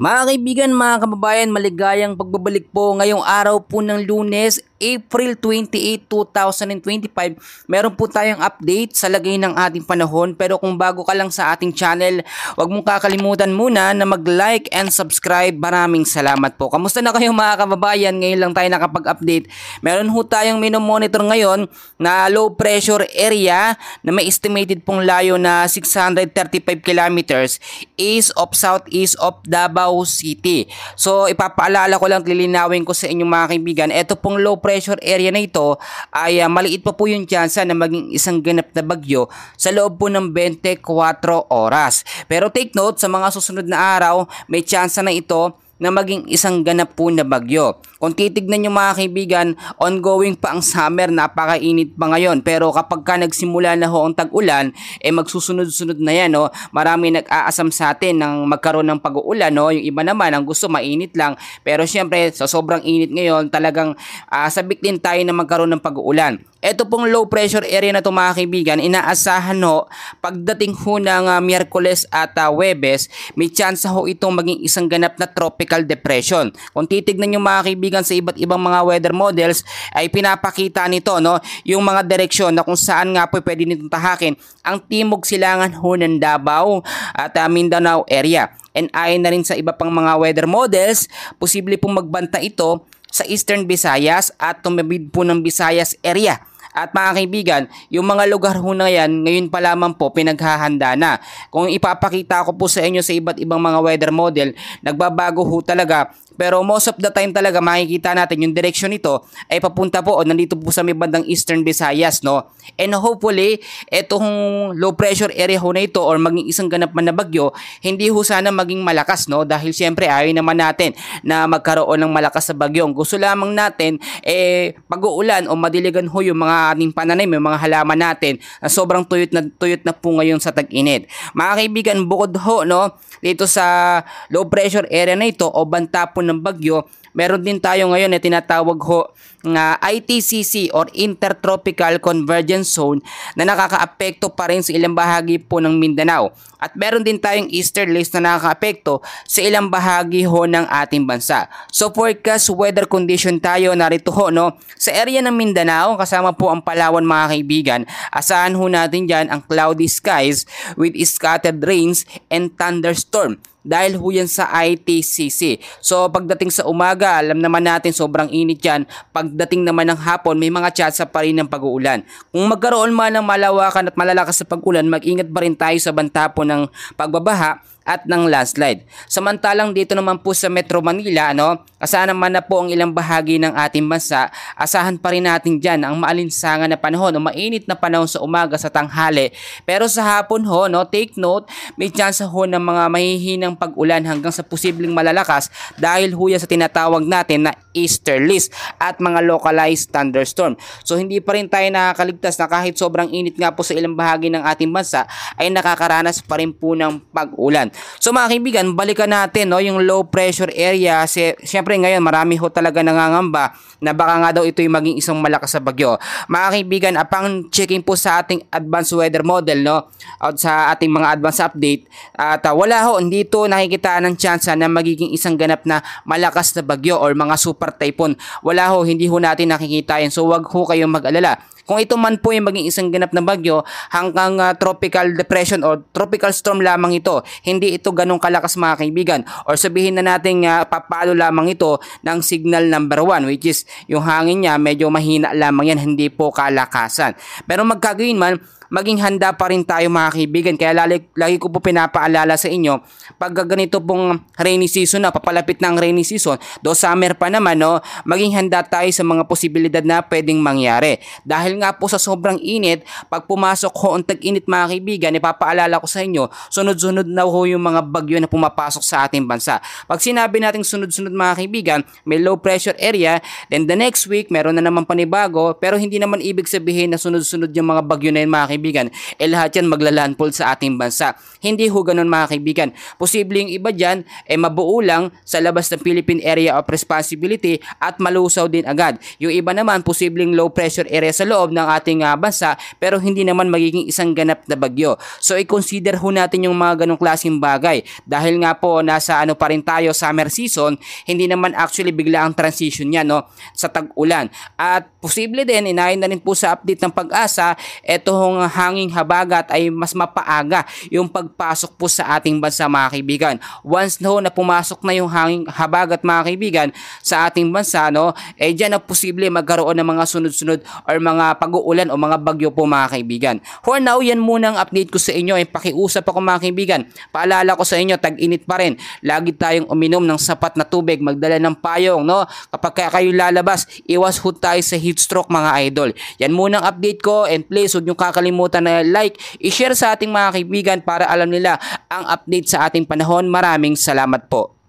Mga kaibigan, mga kababayan, maligayang pagbabalik po ngayong araw po ng Lunes, April 28, 2025. Meron po tayong update sa lagay ng ating panahon, pero kung bago ka lang sa ating channel, huwag mong kakalimutan muna na mag-like and subscribe. Maraming salamat po. Kamusta na kayo mga kababayan? Ngayon lang tayo nakapag-update. Meron po tayong minomonitor ngayon na low pressure area na may estimated pong layo na 635 kilometers east of southeast of Davao City. So ipapaalala ko lang, lilinawin ko sa inyong mga kaibigan, ito pong low pressure area na ito ay maliit pa po yung tsansa na maging isang ganap na bagyo sa loob po ng 24 oras. Pero take note, sa mga susunod na araw may tsansa na ito na maging isang ganap po na bagyo. Kung titignan nyo mga kaibigan, ongoing pa ang summer, napakainit pa ngayon. Pero kapag ka nagsimula na ho ang tag-ulan, magsusunod-sunod na yan. No? Marami nag-aasam sa atin ng magkaroon ng pag-uulan. No? Yung iba naman, ang gusto mainit lang. Pero syempre, sa sobrang init ngayon, talagang sabik din tayo na magkaroon ng pag-uulan. Ito pong low pressure area na ito mga kaibigan, inaasahan ho pagdating ho ng Miyerkules at Huwebes, may chance ho itong maging isang ganap na tropical depression. Kung titignan nyo mga kaibigan sa iba't ibang mga weather models, ay pinapakita nito no, yung mga direksyon na kung saan nga po pwede nitong tahakin ang timog silangan ho ng Davao at Mindanao area. And ayon na rin sa iba pang mga weather models, posible pong magbanta ito sa Eastern Visayas at tumawid po ng Visayas area. At mga kaibigan, yung mga lugar ho na yan, ngayon pa lamang po pinaghahanda na. Kung ipapakita ko po sa inyo sa iba't ibang mga weather model, nagbabago ho talaga. Pero most of the time talaga makikita natin yung direksyon nito ay papunta po o nandito po sa may bandang Eastern Visayas, no? And hopefully, etong low pressure area ho na ito or maging isang ganap man na bagyo, hindi ho sana maging malakas, no? Dahil siyempre ayaw naman natin na magkaroon ng malakas na bagyo. Ang gusto lamang natin pag-uulan o madiligan ho yung mga ating pananim, yung mga halaman natin na sobrang tuyot na po ngayon sa tag-init. Mga kaibigan, bukod ho, no, dito sa low pressure area na ito o banta po ng bagyo, meron din tayo ngayon na tinatawag ho ng ITCC or Intertropical Convergence Zone na nakakaapekto pa rin sa ilang bahagi po ng Mindanao. At meron din tayong easterlies na nakakaapekto sa ilang bahagi ho ng ating bansa. So forecast weather condition tayo narito ho, no? Sa area ng Mindanao, kasama po ang Palawan mga kaibigan, asahan ho natin dyan ang cloudy skies with scattered rains and thunderstorm. Dahil ho yan sa ITCC. So pagdating sa umaga, alam naman natin sobrang init yan. Pagdating naman ng hapon, may mga tsansa pa rin ng pag-uulan. Kung magkaroon man ng malawakan at malalakas sa pag-ulan, mag-ingat pa rin tayo sa banta po ng pagbabaha at ng landslide. Samantalang dito naman po sa Metro Manila, no, asahan naman na po ang ilang bahagi ng ating bansa, asahan pa rin natin dyan ang maalinsangan na panahon o mainit na panahon sa umaga sa tanghali. Pero sa hapon ho, no, take note, may chance ho ng mga mahihinang pag-ulan hanggang sa posibleng malalakas dahil ho yan sa tinatawag natin na easterlies at mga localized thunderstorm. So hindi pa rin tayo nakakaligtas na kahit sobrang init nga po sa ilang bahagi ng ating bansa ay nakakaranas pa rin po ng pag-ulan. So mga kaibigan, balikan natin no, yung low pressure area. Siyempre ngayon marami ho talaga nangangamba na baka nga daw ito yung maging isang malakas na bagyo. Mga kaibigan, upang checking po sa ating advanced weather model, no, at sa ating mga advanced update, at wala ho, dito nakikitaan ng tsansa na magiging isang ganap na malakas na bagyo or mga super typhoon. Wala ho, hindi ho natin nakikita yan. So wag ho kayong mag-alala. Kung ito man po yung maging isang ganap na bagyo hanggang tropical depression or tropical storm lamang ito, hindi ito ganong kalakas mga kaibigan. Or sabihin na natin papalo lamang ito ng signal number 1, which is yung hangin niya medyo mahina lamang yan, hindi po kalakasan. Pero magkagayon man, maging handa pa rin tayo mga kaibigan. Kaya lagi ko po pinapaalala sa inyo, pag ganito pong rainy season na, papalapit na ang rainy season, do summer pa naman, no, maging handa tayo sa mga posibilidad na pwedeng mangyari. Dahil nga po sa sobrang init, pag pumasok ho ang tag-init mga kaibigan, ipapaalala ko sa inyo, sunod-sunod na ho yung mga bagyo na pumapasok sa ating bansa. Pag sinabi natin sunod-sunod mga kaibigan, may low pressure area, then the next week, meron na naman panibago, pero hindi naman ibig sabihin na sunod-sunod yung mga bagyo na yun mga kaibigan. kaibigan, lahat yan maglalandfall sa ating bansa. Hindi ho ganun mga kaibigan. Posibleng iba dyan mabuo lang sa labas ng Philippine Area of Responsibility at malusaw din agad. Yung iba naman posibleng low pressure area sa loob ng ating bansa pero hindi naman magiging isang ganap na bagyo. So i-consider ho natin yung mga ganong klaseng bagay. Dahil nga po nasa pa rin tayo summer season, hindi naman actually bigla ang transition niya sa tag-ulan. At posible din, inayin na rin po sa update ng Pag-asa, etong hanging habagat ay mas mapaaga yung pagpasok po sa ating bansa mga kaibigan. Once na pumasok na yung hanging habagat mga kaibigan sa ating bansa, dyan na posible magkaroon ng mga sunod-sunod or mga pag-uulan o mga bagyo po mga kaibigan. For now, yan muna ang update ko sa inyo. Pakiusap ako mga kaibigan. Paalala ko sa inyo, tag-init pa rin. Lagi tayong uminom ng sapat na tubig, magdala ng payong, kapag kayo lalabas, iwas ho tayo sa heat stroke mga idol. Yan muna ang update ko, and please huwag nyo kakalimutan na like, i-share sa ating mga kaibigan para alam nila ang update sa ating panahon. Maraming salamat po.